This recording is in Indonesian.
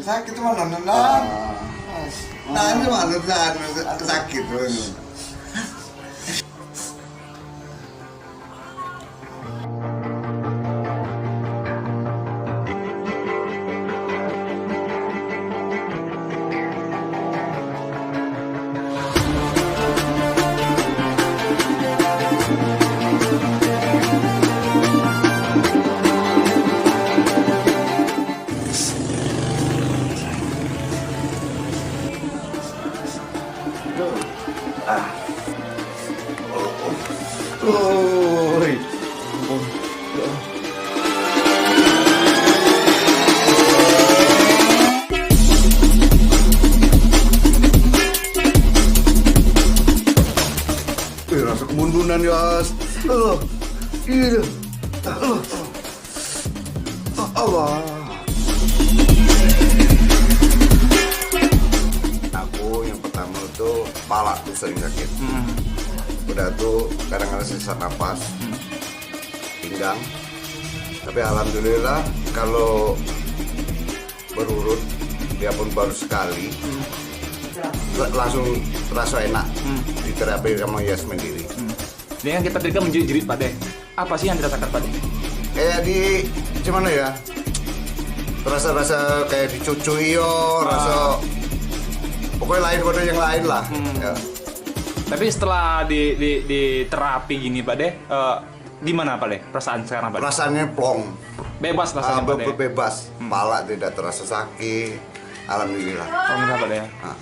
sakit mana nah ini mana sakit tuh. Rasa kemunduran ya, Allah. Aku yang pertama itu kepala tuh sering sakit. Udah tuh kadang-kadang sesak napas, pinggang. Tapi alhamdulillah kalau berurut, dia pun baru sekali. Langsung terasa enak di terapi sama Yas mandiri. Ini kan kita tadi kan menjerit Pak De. Apa sih yang dirasakan Pak De? Kayak di gimana ya? Rasa-rasa kayak dicucui yo, rasa pokoknya lain kode yang lain lah. Ya. Tapi setelah di terapi gini Pak De, gimana Pak De? Perasaan sekarang Pak De? Rasanya plong. Bebas rasanya Pak De. Bebas. Kepala tidak terasa sakit. Alhamdulillah. Alhamdulillah Pak De. Nah.